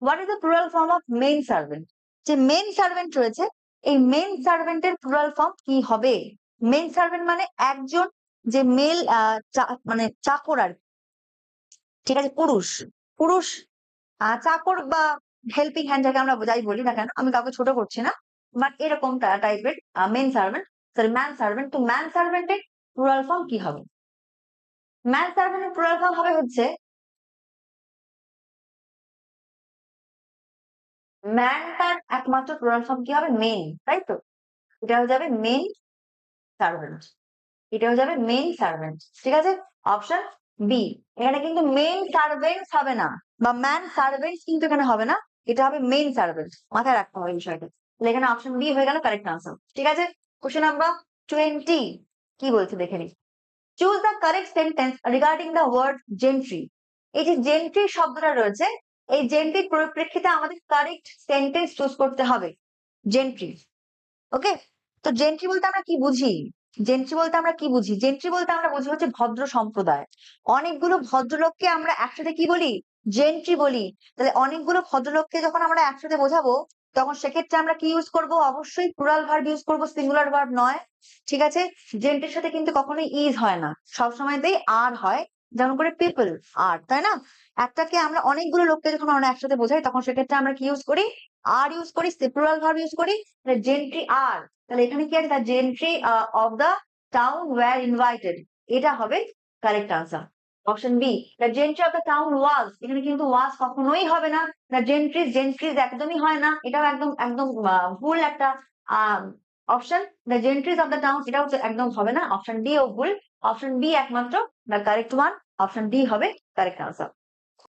What is the plural form of men servant? যে men servant রয়েছে, এই main সার্ভেন্টের plural form কি হবে? মেন সার্ভেন্ট মানে একজন যে মেল মানে চাকর আর কি। ঠিক আছে, পুরুষ পুরুষ চাকর বা হেল্পিং হ্যান্ড যাকে আমরা যাই বলি না কেন, আমি কাউকে ছোট করছি না, বাট এরকম টাইপের men servant, sorry man servant. তো ম্যান সার্ভেন্টের প্লুরাল ফর্ম কি হবে? ম্যান সার্ভেন্টের প্লুরাল ফর্ম হবে হচ্ছে ম্যান, তার একমাত্র প্লুরাল ফর্ম কি হবে? মেন, তাই তো? এটা হয়ে যাবে মেন সার্ভেন্ট, এটা হয়ে যাবে মেন সার্ভেন্ট। ঠিক আছে, অপশন বি। এখানে কিন্তু মেন সার্ভেন্টস হবে না, বা ম্যান সার্ভেন্টস কিন্তু এখানে হবে না, এটা হবে মেন সার্ভেন্ট। মাথায় রাখতে হবে বিষয়টা। তাহলে এখানে অপশন বি হয়ে গেল কারেক্ট আনসার। ঠিক আছে, কোশ্চেন নাম্বার 20 কি বলছে দেখে নি। Choose the correct sentence regarding the word gentry. এই যে জেন্ট্রি শব্দটা রয়েছে, এই জেন্ট্রির পরিপ্রেক্ষিতে আমাদের কারেক্ট সেন্টেন্স চুজ করতে হবে। জেন্ট্রি, ওকে। তো জেন্ট্রি বলতে আমরা কি বুঝি? জেন্ট্রি বলতে আমরা কি বুঝি? জেন্ট্রি বলতে আমরা বুঝি হচ্ছে ভদ্র সম্প্রদায়। অনেকগুলো ভদ্রলোককে আমরা একসাথে কি বলি? জেন্ট্রি বলি। তাহলে অনেকগুলো ভদ্রলোককে যখন আমরা একসাথে বোঝাবো, তখন সেক্ষেত্রে আমরা কি ইউজ করব? অবশ্যই প্লুরাল ভার্ব ইউজ করব, সিঙ্গুলার ভার্ব নয়। ঠিক আছে, জেন্ট্রির সাথে কিন্তু কখনোই ইজ হয় না, সবসময়তেই আর হয়। যেমন করে পিপল, আর, তাই না? একটাকে আমরা অনেকগুলো লোককে যখন আমরা একসাথে বোঝাই, তখন সেক্ষেত্রে আমরা কি ইউজ করি? আর ইউজ করি, প্লুরাল ভার্ব ইউজ করি। জেন্ট্রি আর, তাহলে এখানে কি আছে? The gentry of the town were invited, এটা হবে correct answer. Option B, the gentry of the town was, এখানে কিন্তু ওয়াজ কখনোই হবে না। দ্য জেন্ট্রিজ, জেন্ট্রিজ একদমই হয় না, এটাও একদম একদম ভুল একটা option. The gentries of the town, এটাও একদম হবে না, অপশন ডি ও ভুল। অপশন বি একমাত্র the correct one, option D হবে কারেক্ট আনসার।